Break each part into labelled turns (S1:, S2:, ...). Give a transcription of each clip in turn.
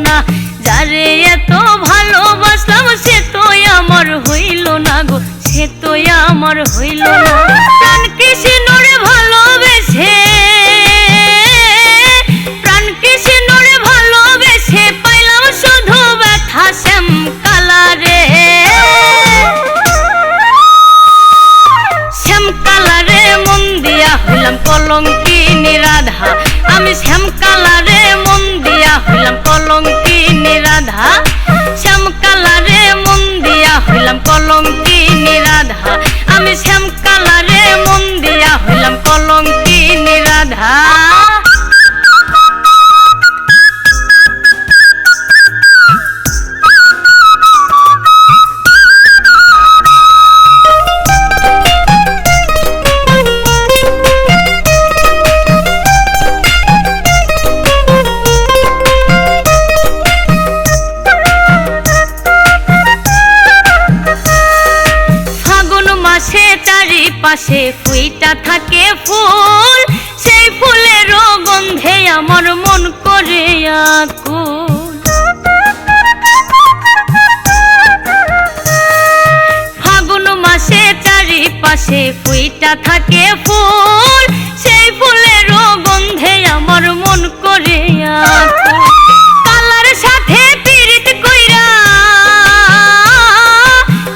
S1: না, যারে এত ভালোবাসলাম সে তো আমার হইল না গো, সে তো আমার হইল না। প্রাণ কৃষ্ণরে ভালোবেসে, প্রাণ কৃষ্ণরে ভালোবেসে পাইলাম শুধু ব্যথা শ্যাম কালারে, শ্যাম কালারে মন দিয়া হইলাম কলঙ্কিনী রাধা, আমি শ্যাম কালারে মন দিয়া হইলাম কলঙ্কিনী রাধা, শ্যাম কালারে মন দিয়া হইলাম কলঙ্কিনী রাধা, আমি শ্যাম কালারে মন দিয়া হইলাম কলঙ্কিনী রাধা। চারিপাশে ফুইটা থাকে ফুল, সেই ফুলের গন্ধে আমার মন করে আকুল। ফাগুন মাসে চারিপাশে ফুইটা থাকে ফুল, সেই ফুলের গন্ধে আমার মন করে আকুল। কালার সাথে পীড়িত কইরা,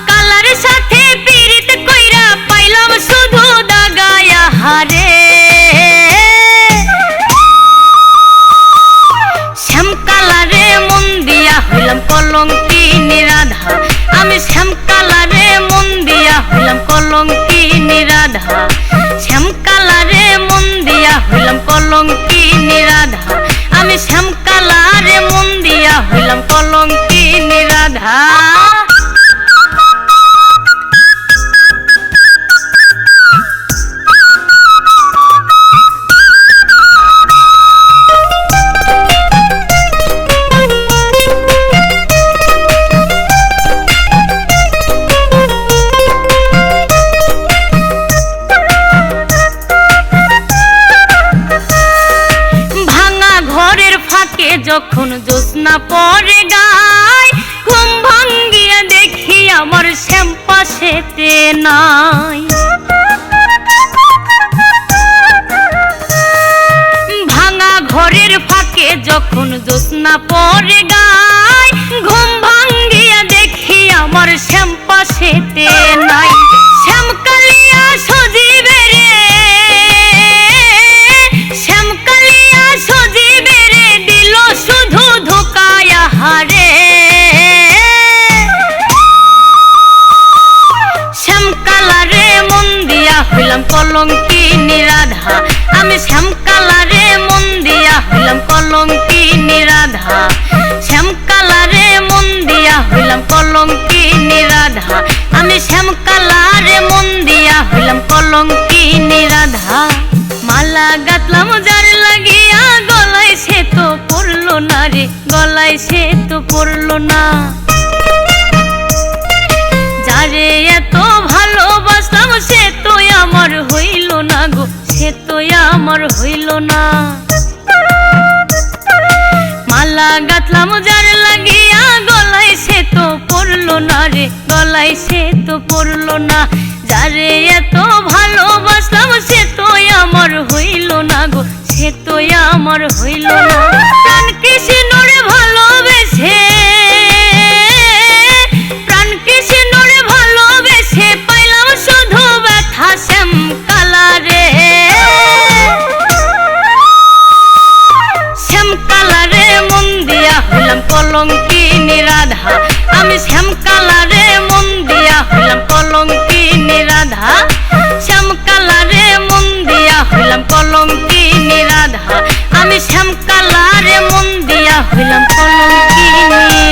S1: কালার সাথে পীড়িত কইরা পাইলাম শুধু দাগায়া হারে, শ্যাম কালারে মন দিয়া হইলাম কলঙ্কিনী রাধা, আমি শ্যাম কালারে মন দিয়া হইলাম কলঙ্কিনী রাধা, শ্যাম কালারে মন দিয়া হইলাম কলঙ্কিনী রাধা, আমি শ্যাম কালারে মন দিয়া হইলাম কলঙ্কিনী রাধা। যখন জ্যোৎস্না পরে গায়, ঘুম ভাঙ্গিয়া দেখি আমার শ্যাম পাশেতে নাই। ভাঙা ঘরের ফাঁকে যখন জ্যোৎস্না পরে গায়, ঘুম ভাঙ্গিয়া দেখি আমার শ্যাম পাশেতে নাই। শ্যাম কালিয়া সজীবে রে, শ্যাম কালিয়া সজীবে রে দিল শুধু ধোকায়া হারে, শ্যাম কালারে মন দিয়া হইলাম কলঙ্কিনী রাধা, আমি শ্যাম কালারে মন দিয়া হইলাম কলঙ্কিনী রাধা, শ্যাম কালারে মন দিয়া হইলাম কলঙ্কিনী রাধা, আমি শ্যাম কালারে মন দিয়া হইলাম কলঙ্কিনী রাধা। মালা গাতলাম যার লাগিয়া গলায় সে তো পড়লো না রে, গলায় সে তো পড়লো না, যারে এত ভালোবাসলাম সে তো আমার হইল না গো, সে তো আমার হইল না। মালা গাতলাম যার লাগিয়া গলায় সে তো পড়লো না রে, গলায় সে তো পড়লো না, যারে এত ভালোবাসলাম সে তো আমার হইল না গো, সে তো আমার হইল না। প্রাণ কৃষ্ণরে ভালোবেসে, প্রাণ কৃষ্ণরে ভালোবেসে পাইলাম শুধু ব্যথা শ্যাম কালারে, শ্যাম কালারে মন দিয়া হইলাম কলঙ্কিনী রাধা, আমি শ্যাম কালারে মন দিয়া হইলাম কলঙ্কিনী রাধা, শ্যাম কালারে মন দিয়া হইলাম কলঙ্কিনী রাধা, আমি শ্যাম কালারে মন দিয়া হইলাম কলঙ্কিনী।